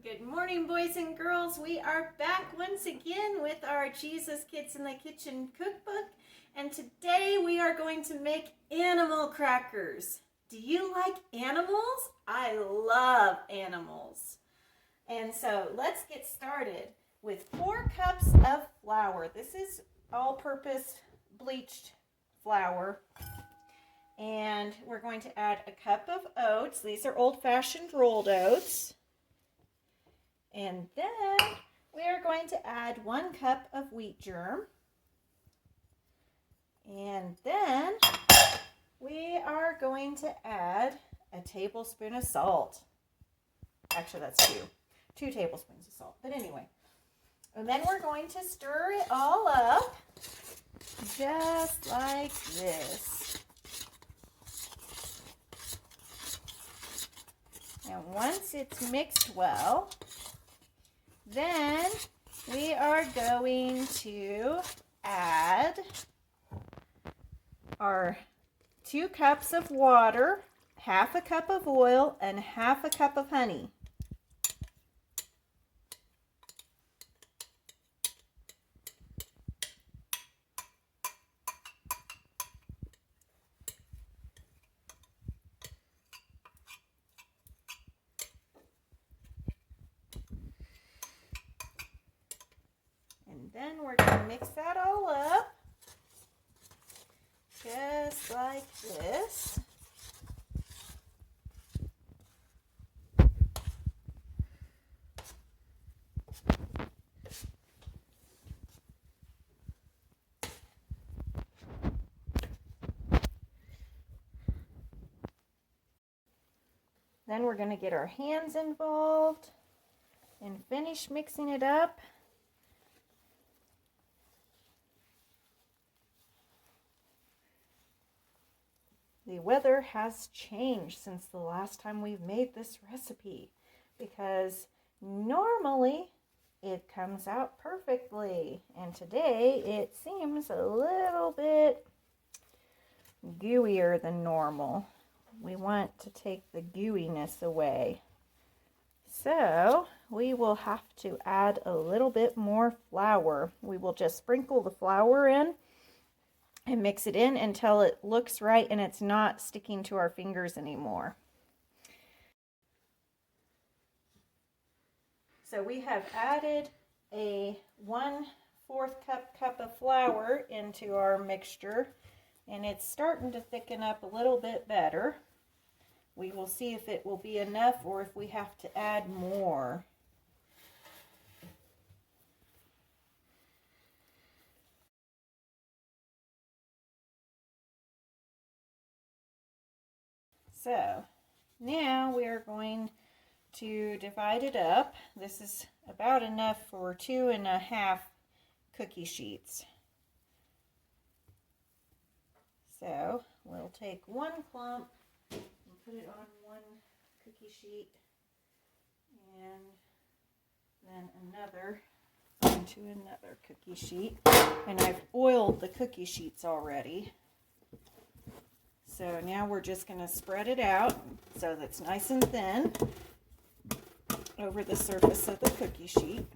Good morning, boys and girls. We are back once again with our Jesus Kids in the Kitchen cookbook. And today we are going to make animal crackers. Do you like animals? I love animals. And so let's get started with 4 cups of flour. This is all-purpose bleached flour. And we're going to add a cup of oats. These are old-fashioned rolled oats. And then we are going to add 1 cup of wheat germ. And then we are going to add a tablespoon of salt. Actually, that's 2 tablespoons of salt. But anyway, and then we're going to stir it all up just like this. And once it's mixed well, then we are going to add our 2 cups of water, half a cup of oil, and half a cup of honey. And then we're going to mix that all up, just like this. Then we're going to get our hands involved and finish mixing it up. The weather has changed since the last time we've made this recipe, because normally it comes out perfectly, and today it seems a little bit gooier than normal. We want to take the gooiness away, so we will have to add a little bit more flour. We will just sprinkle the flour in and mix it in until it looks right and it's not sticking to our fingers anymore. So we have added a 1/4 cup of flour into our mixture, and it's starting to thicken up a little bit better. We will see if it will be enough or if we have to add more. So now we are going to divide it up. This is about enough for 2.5 cookie sheets. So we'll take 1 clump and put it on 1 cookie sheet, and then another onto another cookie sheet. And I've oiled the cookie sheets already. So now we're just going to spread it out so that's nice and thin over the surface of the cookie sheet.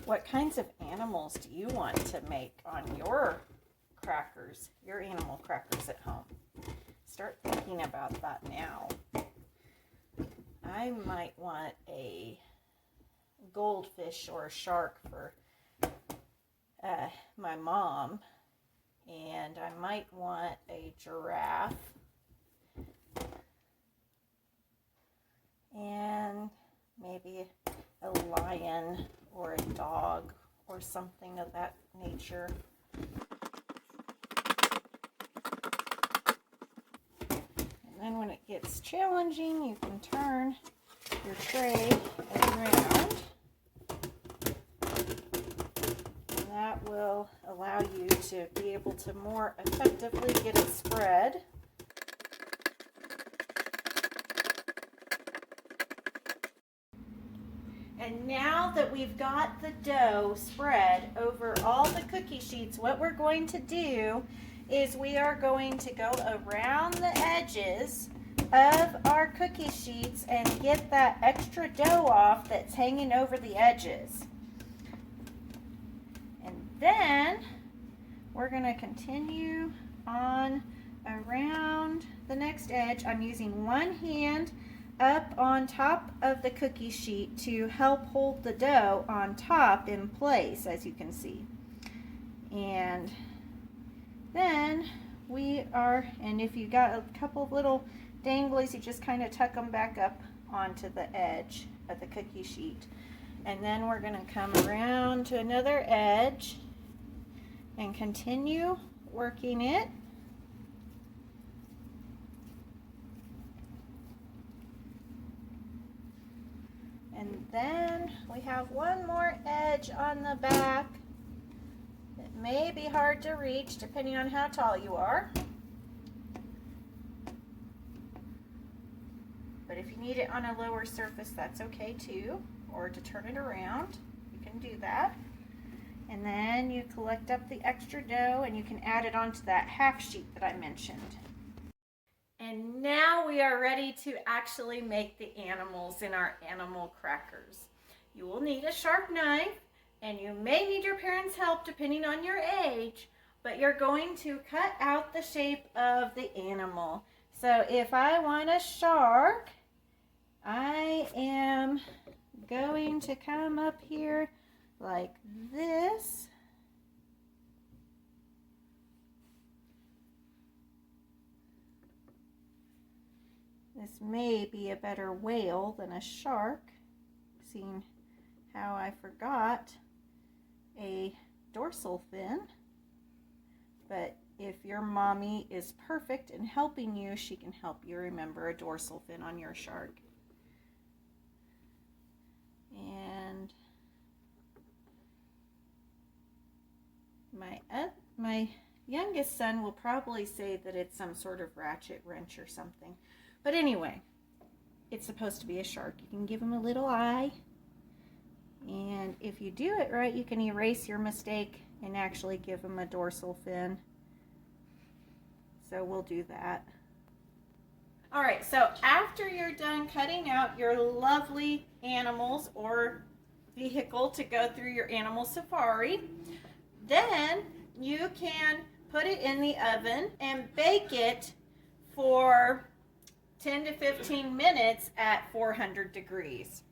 What kinds of animals do you want to make on your crackers, your animal crackers at home? Start thinking about that now. I might want a goldfish or a shark for my mom, and I might want a giraffe and maybe a lion or a dog or something of that nature. And then when it gets challenging, you can turn your tray around. That will allow you to be able to more effectively get it spread. And now that we've got the dough spread over all the cookie sheets, what we're going to do is we are going to go around the edges of our cookie sheets and get that extra dough off that's hanging over the edges. And then we're going to continue on around the next edge. I'm using one hand up on top of the cookie sheet to help hold the dough on top in place, as you can see. And then and if you got a couple of little danglies, you just kind of tuck them back up onto the edge of the cookie sheet. And then we're going to come around to another edge and continue working it. And then we have one more edge on the back. It may be hard to reach depending on how tall you are. But if you need it on a lower surface, that's okay too. Or to turn it around, you can do that. And then you collect up the extra dough and you can add it onto that half sheet that I mentioned. And now we are ready to actually make the animals in our animal crackers. You will need a sharp knife, and you may need your parents' help depending on your age, but you're going to cut out the shape of the animal. So if I want a shark, I am going to come up here like this. This may be a better whale than a shark, seeing how I forgot a dorsal fin. But if your mommy is perfect in helping you, she can help you remember a dorsal fin on your shark. And my youngest son will probably say that it's some sort of ratchet wrench or something. But anyway, it's supposed to be a shark. You can give him a little eye. And if you do it right, you can erase your mistake and actually give him a dorsal fin. So we'll do that. All right, so after you're done cutting out your lovely animals or vehicle to go through your animal safari, then you can put it in the oven and bake it for 10 to 15 minutes at 400 degrees.